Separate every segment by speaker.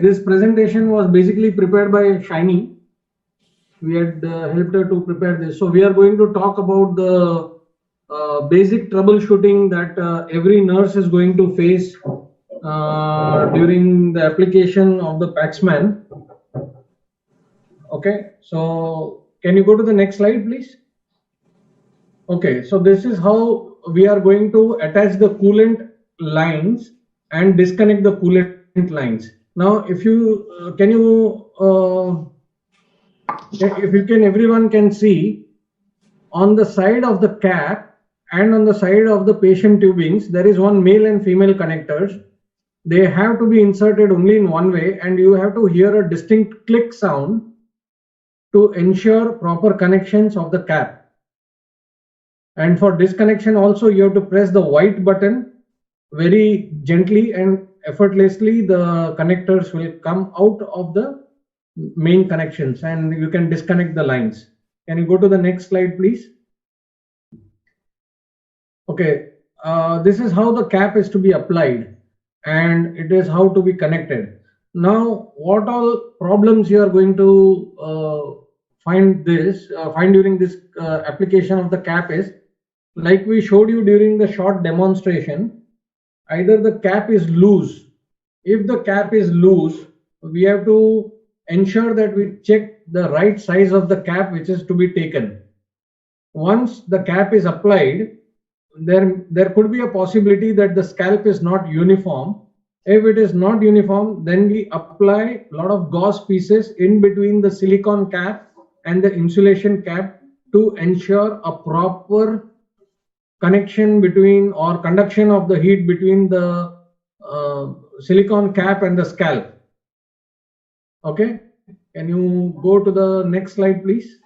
Speaker 1: this presentation was basically prepared by Shiny. We had helped her to prepare this. So we are going to talk about the basic troubleshooting that every nurse is going to face during the application of the Paxman. Okay, so can you go to the next slide, please? Okay, so this is how we are going to attach the coolant lines and disconnect the coolant lines. Now, if you everyone can see on the side of the cap and on the side of the patient tubings, there is one male and female connectors. They have to be inserted only in one way, and you have to hear a distinct click sound to ensure proper connections of the cap. And for disconnection also, you have to press the white button very gently and effortlessly. The connectors will come out of the main connections and you can disconnect the lines. Can you go to the next slide, please? Okay, this is how the cap is to be applied and it is how to be connected. Now, what all problems you are going to find during this application of the cap is, like we showed you during the short demonstration, either the cap is loose. If the cap is loose, we have to ensure that we check the right size of the cap which is to be taken. Once the cap is applied, there could be a possibility that the scalp is not uniform. If it is not uniform, then we apply a lot of gauze pieces in between the silicone cap and the insulation cap to ensure a proper connection between or conduction of the heat between the silicone cap and the scalp. Okay, can you go to the next slide, please?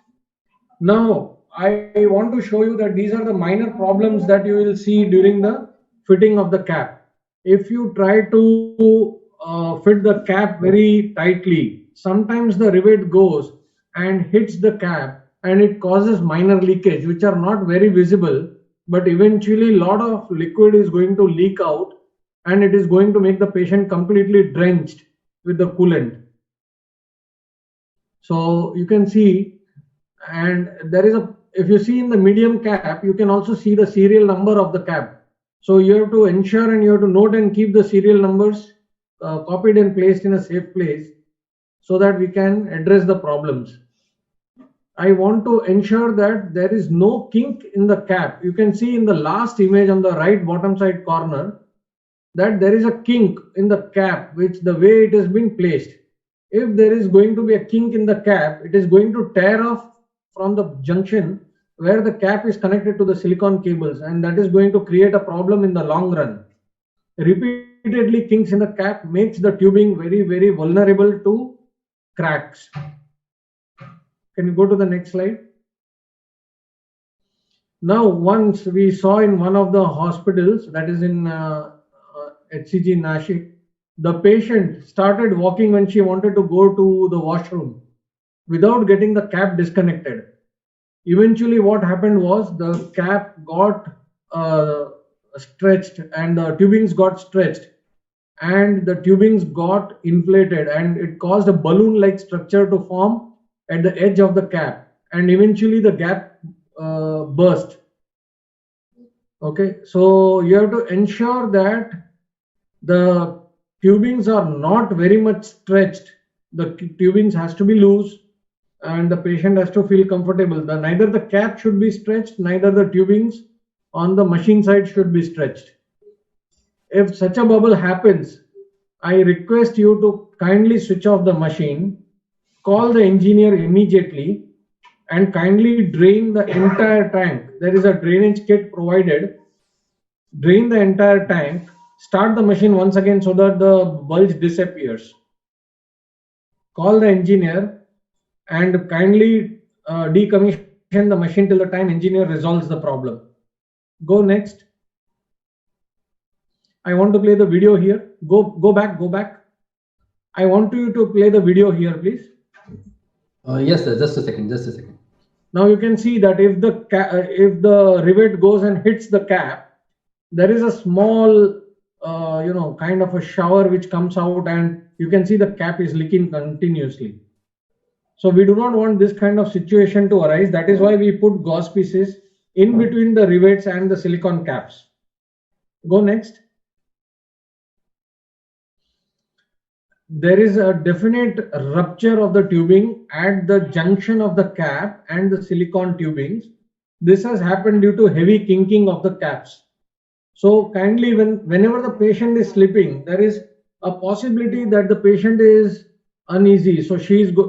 Speaker 1: Now, I want to show you that these are the minor problems that you will see during the fitting of the cap. If you try to fit the cap very tightly, sometimes the rivet goes and hits the cap and it causes minor leakage which are not very visible, but eventually a lot of liquid is going to leak out and it is going to make the patient completely drenched with the coolant. So you can see, and there is if you see in the medium cap, you can also see the serial number of the cap. So you have to ensure and you have to note and keep the serial numbers copied and placed in a safe place so that we can address the problems. I want to ensure that there is no kink in the cap. You can see in the last image on the right bottom side corner that there is a kink in the cap, which the way it has been placed. If there is going to be a kink in the cap, it is going to tear off from the junction where the cap is connected to the silicone cables, and that is going to create a problem in the long run. Repeatedly kinks in the cap makes the tubing very, very vulnerable to cracks. Can you go to the next slide? Now, once we saw in one of the hospitals, that is in HCG Nashik, the patient started walking when she wanted to go to the washroom without getting the cap disconnected. Eventually, what happened was the cap got stretched and the tubings got stretched and the tubings got inflated and it caused a balloon-like structure to form at the edge of the cap, and eventually the gap burst. Okay, so you have to ensure that the tubings are not very much stretched. The tubings has to be loose and the patient has to feel comfortable. Neither the cap should be stretched, neither the tubings on the machine side should be stretched. If such a bubble happens, I request you to kindly switch off the machine, call the engineer immediately and kindly drain the entire tank. There is a drainage kit provided. Drain the entire tank, start the machine once again so that the bulge disappears. Call the engineer and kindly decommission the machine till the time engineer resolves the problem. Go next. I want to play the video here. Go back. I want you to play the video here, please.
Speaker 2: Yes, sir. Just a second.
Speaker 1: Now you can see that if the rivet goes and hits the cap, there is a small kind of a shower which comes out, and you can see the cap is leaking continuously. So we do not want this kind of situation to arise. That is why we put gauze pieces in between the rivets and the silicon caps. Go next. There is a definite rupture of the tubing at the junction of the cap and the silicon tubings. This has happened due to heavy kinking of the caps. So kindly, whenever the patient is sleeping, there is a possibility that the patient is uneasy. So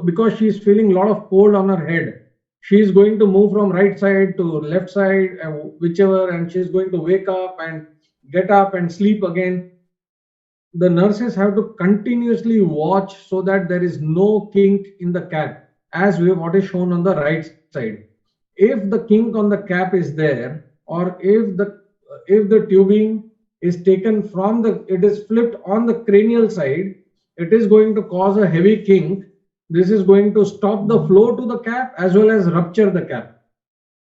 Speaker 1: because she is feeling a lot of cold on her head, she is going to move from right side to left side, whichever, and she is going to wake up and get up and sleep again. The nurses have to continuously watch so that there is no kink in the cap, as what is shown on the right side. If the kink on the cap is there, or if the tubing is taken from it is flipped on the cranial side, it is going to cause a heavy kink. This is going to stop the flow to the cap as well as rupture the cap,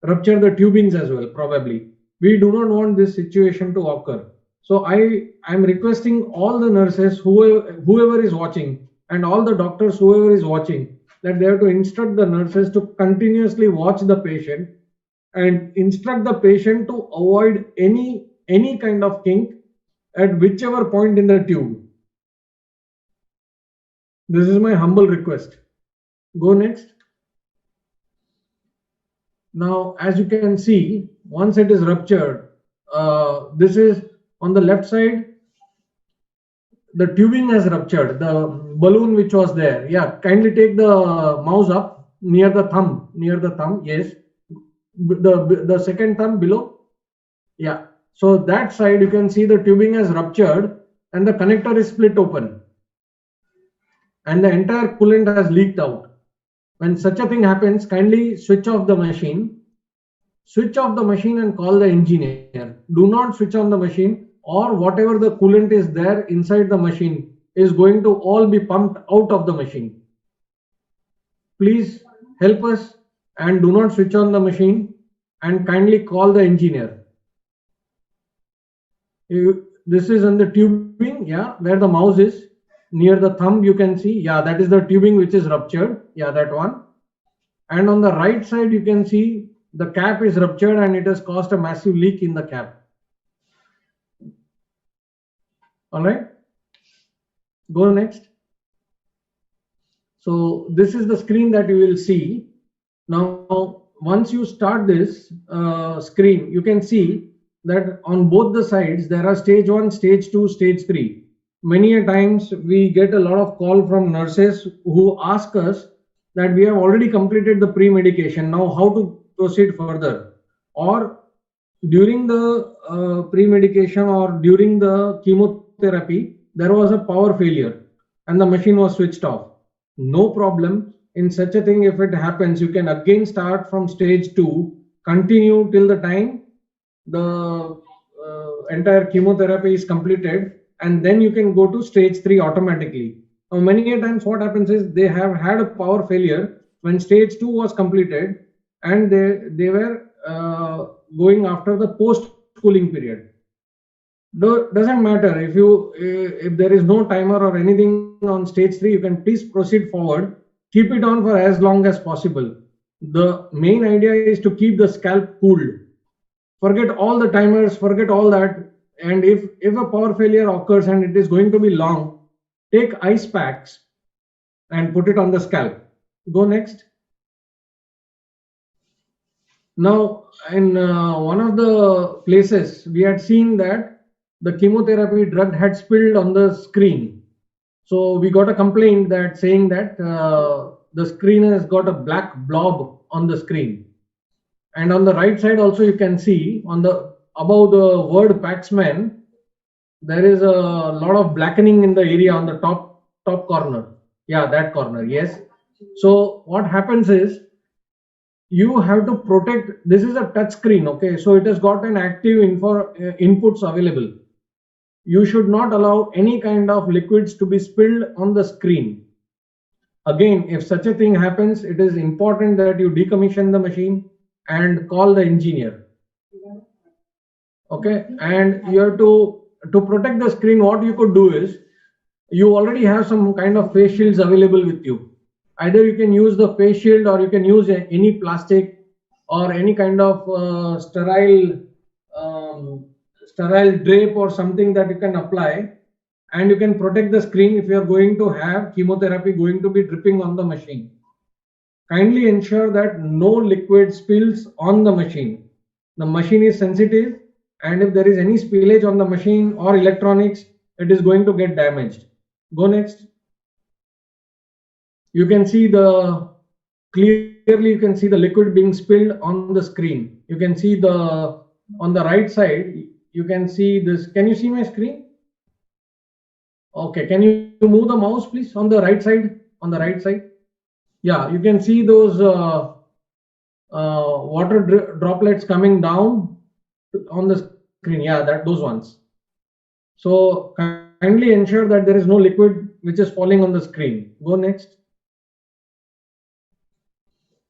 Speaker 1: rupture the tubings as well, probably. We do not want this situation to occur. So I am requesting all the nurses, whoever is watching, and all the doctors, whoever is watching, that they have to instruct the nurses to continuously watch the patient and instruct the patient to avoid any kind of kink at whichever point in the tube. This is my humble request. Go next. Now, as you can see, once it is ruptured, this is on the left side, the tubing has ruptured, the balloon which was there. Yeah, kindly take the mouse up near the thumb, yes. The second thumb below. Yeah, so that side you can see the tubing has ruptured and the connector is split open and the entire coolant has leaked out. When such a thing happens, kindly switch off the machine and call the engineer. Do not switch on the machine, or whatever the coolant is there inside the machine is going to all be pumped out of the machine. Please help us and do not switch on the machine, and kindly call the engineer. This is on the tubing, yeah, where the mouse is. Near the thumb you can see, yeah, that is the tubing which is ruptured, yeah, that one. And on the right side you can see the cap is ruptured and it has caused a massive leak in the cap. All right, go next. So this is the screen that you will see. Now, once you start this screen, you can see that on both the sides there are stage 1, stage 2, stage 3. Many a times we get a lot of call from nurses who ask us that we have already completed the pre-medication, now how to proceed further, or during the pre-medication or during the chemotherapy there was a power failure and the machine was switched off. No problem. In such a thing, if it happens, you can again start from stage 2, continue till the time the entire chemotherapy is completed, and then you can go to stage 3 automatically. Now, many a times what happens is they have had a power failure when stage 2 was completed, and they were going after the post cooling period. Doesn't matter if there is no timer or anything on stage 3, you can please proceed forward. Keep it on for as long as possible. The main idea is to keep the scalp cooled. Forget all the timers, forget all that. And if a power failure occurs and it is going to be long, take ice packs and put it on the scalp. Go next. Now, in one of the places, we had seen that the chemotherapy drug had spilled on the screen. So we got a complaint that saying that the screen has got a black blob on the screen. And on the right side also you can see on the above the word Paxman, there is a lot of blackening in the area on the top corner. Yeah, that corner, yes. So what happens is you have to protect. This is a touch screen, okay, so it has got an active inputs available. You should not allow any kind of liquids to be spilled on the screen. Again, if such a thing happens, it is important that you decommission the machine and call the engineer. Okay, and you have to to protect the screen, what you could do is, you already have some kind of face shields available with you. Either you can use the face shield, or you can use any plastic or any kind of sterile drape or something that you can apply, and you can protect the screen if you are going to have chemotherapy going to be dripping on the machine. Kindly ensure that no liquid spills on the machine. The machine is sensitive, and if there is any spillage on the machine or electronics, it is going to get damaged. Go next. You can see clearly you can see the liquid being spilled on the screen. You can see on the right side, you can see this. Can you see my screen? Okay, can you move the mouse please on the right side? On the right side. Yeah, you can see those water droplets coming down on the screen. Yeah, those ones. So kindly ensure that there is no liquid which is falling on the screen. Go next.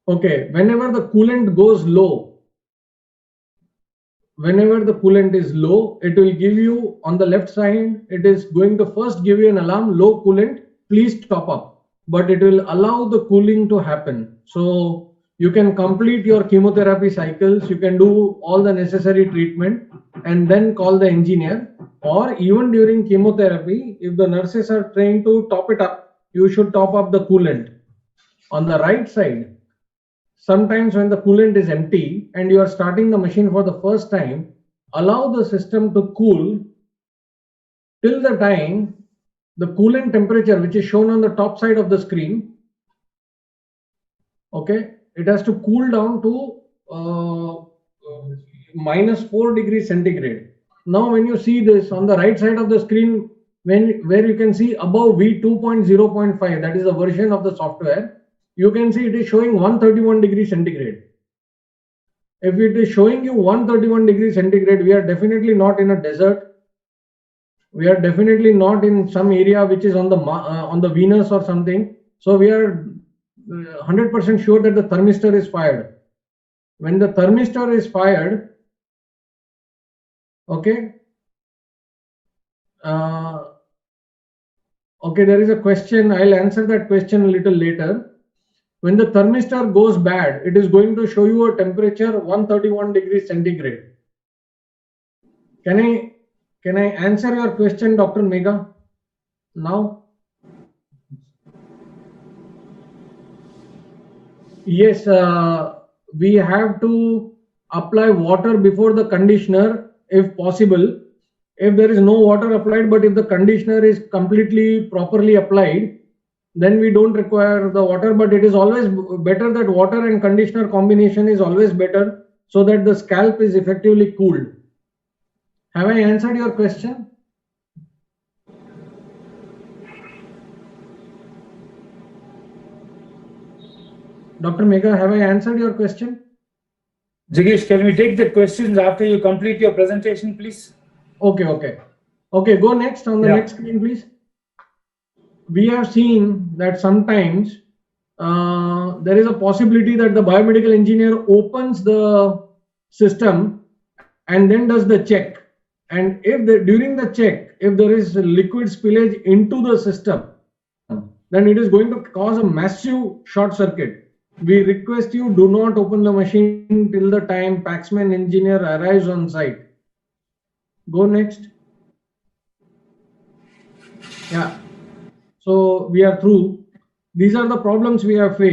Speaker 1: Okay, whenever the coolant goes low, whenever the coolant is low, it will give you on the left side, it is going to first give you an alarm, low coolant, please top up. But it will allow the cooling to happen. So you can complete your chemotherapy cycles, you can do all the necessary treatment and then call the engineer. Or even during chemotherapy, if the nurses are trained to top it up, you should top up the coolant. On the right side, sometimes when the coolant is empty and you are starting the machine for the first time, allow the system to cool till the time the coolant temperature, which is shown on the top side of the screen, okay, it has to cool down to -4 degrees centigrade. Now when you see this on the right side of the screen, where you can see above V2.0.5, that is the version of the software, you can see it is showing 131 degrees centigrade. If it is showing you 131 degrees centigrade, we are definitely not in a desert. We are definitely not in some area which is on the Venus or something. So we are 100% sure that the thermistor is fired. When the thermistor is fired, okay. Okay, there is a question. I'll answer that question a little later. When the thermistor goes bad, it is going to show you a temperature 131 degrees centigrade. Can I answer your question, Dr. Megha? Now? Yes, we have to apply water before the conditioner if possible. If there is no water applied, but if the conditioner is completely properly applied, then we don't require the water. But it is always better that water and conditioner combination is always better, so that the scalp is effectively cooled. Have I answered your question? Dr. Megha, have I answered your question?
Speaker 3: Jignesh, can we take the questions after you complete your presentation, please?
Speaker 1: Okay, go next on the next screen, please. We have seen that sometimes there is a possibility that the biomedical engineer opens the system and then does the check. And if during the check, if there is liquid spillage into the system, then it is going to cause a massive short circuit. We request you, do not open the machine till the time Paxman engineer arrives on site. Go next. Yeah. So we are through. These are the problems we have faced.